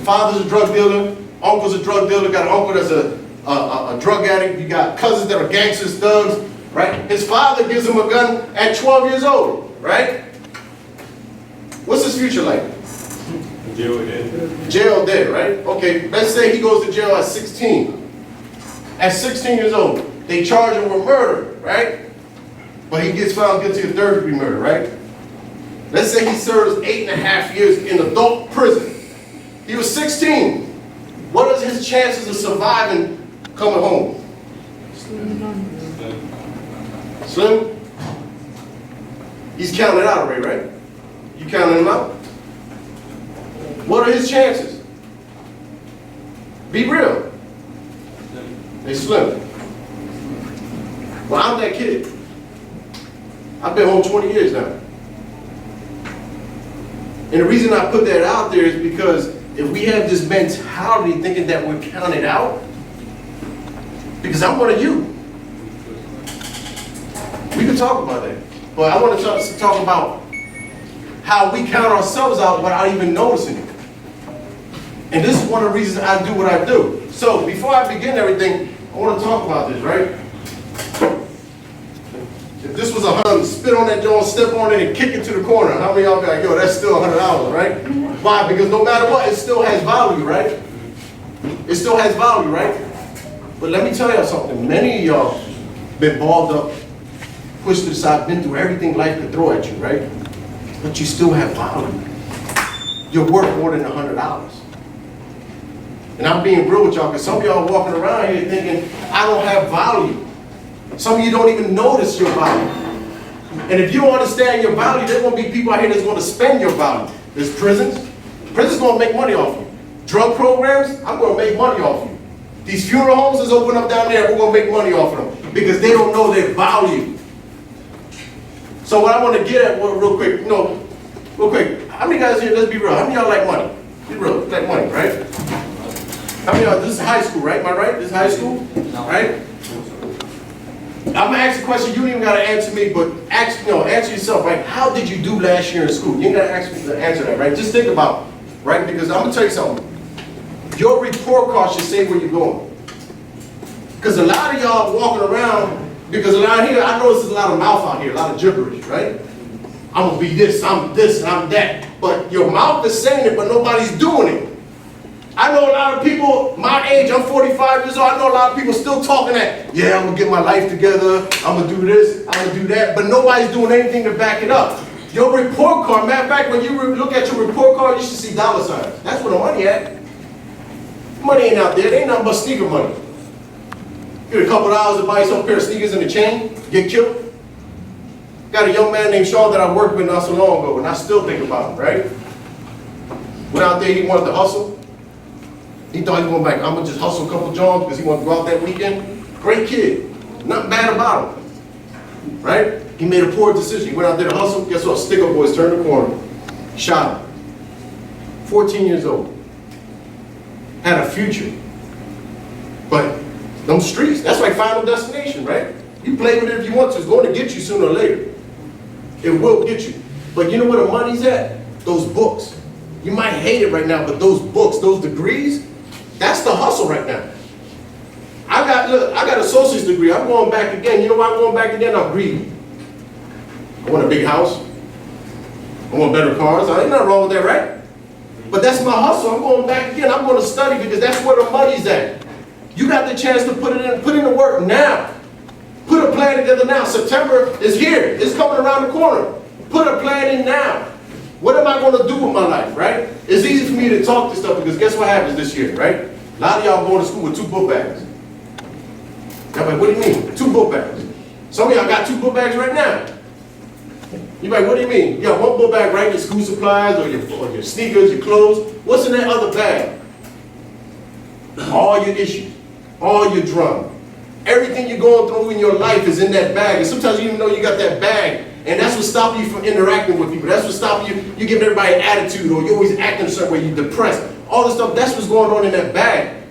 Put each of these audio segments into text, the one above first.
father's a drug dealer, uncle's a drug dealer, got an uncle that's a drug addict, you got cousins that are gangsters, thugs, right? His father gives him a gun at 12 years old, right? What's his future like? Jail dead. Jail dead, right? Okay, let's say he goes to jail at 16. At 16 years old, they charge him with murder, right? But he gets found guilty of third-degree murder, right? Let's say he serves 8.5 years in adult prison. He was 16. What are his chances of surviving coming home? Slim? He's counted out already, right? You counted him out? What are his chances? Be real. They slim. Well, I'm that kid. I've been home 20 years now. And the reason I put that out there is because if we have this mentality thinking that we're counted out, because I'm one of you. We can talk about that. But I want to talk about how we count ourselves out without even noticing it. And this is one of the reasons I do what I do. So before I begin everything, I want to talk about this, right? If this was $100, spit on that joint, step on it, and kick it to the corner, how many of y'all be like, yo, that's still $100, right? Why? Because no matter what, it still has value, right? It still has value, right? But let me tell y'all something. Many of y'all been balled up, pushed to the side, been through everything life could throw at you, right? But you still have value. You're worth more than $100. And I'm being real with y'all, because some of y'all are walking around here thinking, I don't have value. Some of you don't even notice your value. And if you don't understand your value, there's going to be people out here that's going to spend your value. There's prisons. Prisons going to make money off you. Drug programs, I'm going to make money off you. These funeral homes is open up down there, we're going to make money off of them. Because they don't know their value. So what I want to get at real quick, real quick. How many guys here, let's be real, how many of y'all like money? Be real, like money, right? How many of y'all, this is high school, right? Am I right? This is high school, right? I'm gonna ask a question, you don't even gotta answer me, but answer yourself, right? How did you do last year in school? You ain't gotta ask me to answer that, right? Just think about it, right? Because I'm gonna tell you something. Your report card should say where you're going. Because a lot of y'all walking around, because around here, I know there's a lot of mouth out here, a lot of gibberish, right? I'm gonna be this, and I'm that. But your mouth is saying it, but nobody's doing it. I know a lot of people, my age, I'm 45 years old, I know a lot of people still talking that, yeah, I'm gonna get my life together, I'm gonna do this, I'm gonna do that, but nobody's doing anything to back it up. Your report card, matter of fact, when you look at your report card, you should see dollar signs. That's where the money at. Money ain't out there, they ain't nothing but sneaker money. Get a couple of dollars to buy yourself a pair of sneakers and a chain, get killed. Got a young man named Sean that I worked with not so long ago, and I still think about him, right? Went out there, he wanted to hustle. He thought he was going back, I'm going to just hustle a couple jobs because he wanted to go out that weekend. Great kid. Nothing bad about him. Right? He made a poor decision. He went out there to hustle. Guess what? Sticker boys turned the corner. Shot him. 14 years old. Had a future. But them streets, that's like Final Destination, right? You play with it if you want to. It's going to get you sooner or later. It will get you. But you know where the money's at? Those books. You might hate it right now, but those books, those degrees, that's the hustle right now. I got an associate's degree. I'm going back again. You know why I'm going back again? I'm greedy. I want a big house. I want better cars. Ain't nothing wrong with that, right? But that's my hustle. I'm going back again. I'm going to study because that's where the money's at. You got the chance to put in the work now. Put a plan together now. September is here. It's coming around the corner. Put a plan in now. What am I going to do with my life, right? It's easy for me to talk this stuff because guess what happens this year, right? A lot of y'all going to school with 2 book bags. Y'all like, what do you mean? 2 book bags. Some of y'all got 2 book bags right now. You're like, what do you mean? You got 1 book bag, right? Your school supplies or your sneakers, your clothes. What's in that other bag? All your issues, all your drama. Everything you're going through in your life is in that bag. And sometimes you even know you got that bag. And that's what stops you from interacting with people. That's what stops you. You giving everybody an attitude, or you're always acting a certain way. You're depressed. All this stuff. That's what's going on in that bag.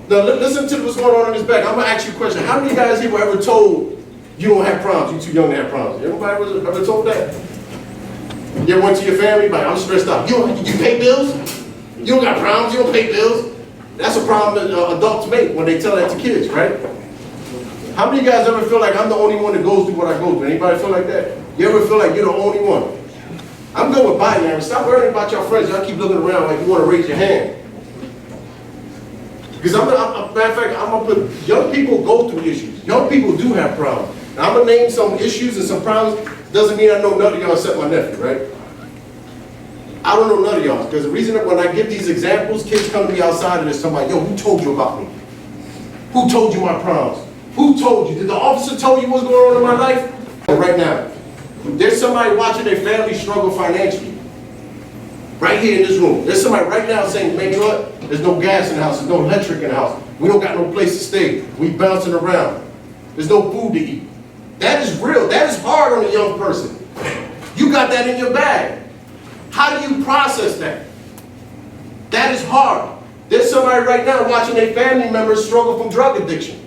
Now listen to what's going on in this bag. I'm gonna ask you a question. How many guys here were ever told you don't have problems? You're too young to have problems. Everybody was ever told that? You ever went to your family? Like, I'm stressed out. You pay bills? You don't got problems, you don't pay bills. That's a problem that adults make when they tell that to kids, right? How many of you guys ever feel like I'm the only one that goes through what I go through? Anybody feel like that? You ever feel like you're the only one? I'm going with binary. Stop worrying about your friends. Y'all keep looking around like you want to raise your hand. Because matter of fact, I'm going to put, young people go through issues. Young people do have problems. Now, I'm going to name some issues and some problems. Doesn't mean I know none of y'all except my nephew, right? I don't know none of y'all. Because the reason that when I give these examples, kids come to me outside and they're somebody, yo, who told you about me? Who told you my problems? Who told you? Did the officer tell you what's going on in my life? Right now, there's somebody watching their family struggle financially. Right here in this room. There's somebody right now saying, man, you know what? There's no gas in the house. There's no electric in the house. We don't got no place to stay. We bouncing around. There's no food to eat. That is real. That is hard on a young person. You got that in your bag. How do you process that? That is hard. There's somebody right now watching their family members struggle from drug addiction.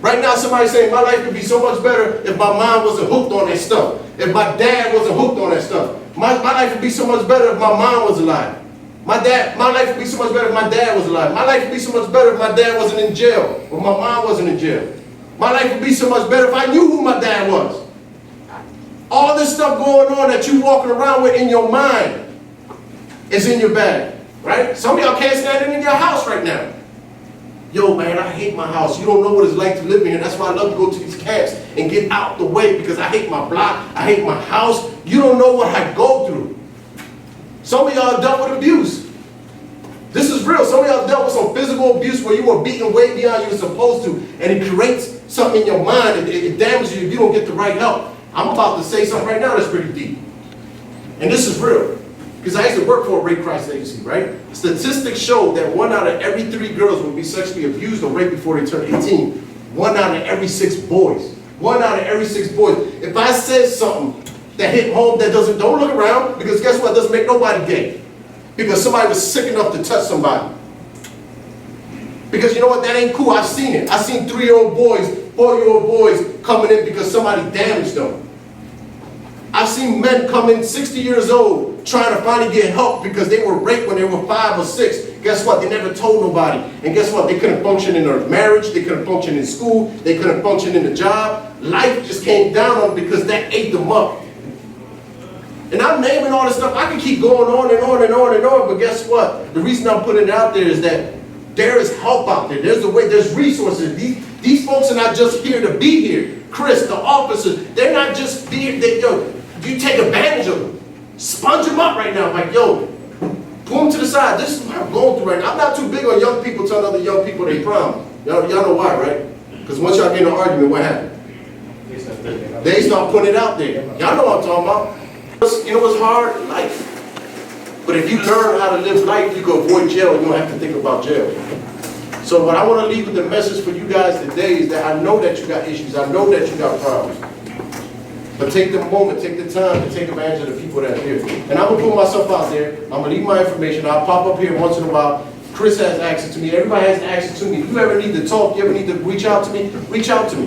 Right now, somebody's saying, my life could be so much better if my mom wasn't hooked on that stuff. If my dad wasn't hooked on that stuff. My life would be so much better if my mom was alive. My life would be so much better if my dad was alive. My life would be so much better if my dad wasn't in jail, or my mom wasn't in jail. My life would be so much better if I knew who my dad was. All this stuff going on that you walking around with in your mind is in your bag, right? Some of y'all can't stand it in your house right now. Yo, man, I hate my house. You don't know what it's like to live in here. That's why I love to go to these camps and get out the way, because I hate my block. I hate my house. You don't know what I go through. Some of y'all dealt with abuse. This is real. Some of y'all dealt with some physical abuse where you were beaten way beyond you were supposed to, and it creates something in your mind. It damages you if you don't get the right help. I'm about to say something right now that's pretty deep. And this is real. Because I used to work for a rape crisis agency, right? Statistics show that 1 out of every 3 girls will be sexually abused or raped before they turn 18. 1 out of every 6 boys. 1 out of every 6 boys. If I said something that hit home that don't look around, because guess what? It doesn't make nobody gay. Because somebody was sick enough to touch somebody. Because you know what? That ain't cool. I've seen it. I've seen 3-year-old boys, 4-year-old boys coming in because somebody damaged them. I've seen men come in 60 years old trying to finally get help because they were raped when they were 5 or 6. Guess what? They never told nobody. And guess what? They couldn't function in their marriage. They couldn't function in school. They couldn't function in the job. Life just came down on them because that ate them up. And I'm naming all this stuff. I can keep going on and on and on and on, but guess what? The reason I'm putting it out there is that there is help out there. There's a way. There's resources. These folks are not just here to be here. Chris, the officers, they're not just here. You take advantage of them. Sponge them up right now. Like, yo, pull them to the side. This is what I'm going through right now. I'm not too big on young people telling other young people they problem. Y'all know why, right? Because once y'all get in an argument, what happened? They start putting it out there. Y'all know what I'm talking about. You know what's hard? Life. But if you learn how to live life, you can avoid jail. You don't have to think about jail. So what I want to leave with the message for you guys today is that I know that you got issues. I know that you got problems. But take the moment, take the time to take advantage of the people that are here. And I'm going to put myself out there. I'm going to leave my information. I'll pop up here once in a while. Chris has access to me. Everybody has access to me. If you ever need to talk, you ever need to reach out to me, reach out to me.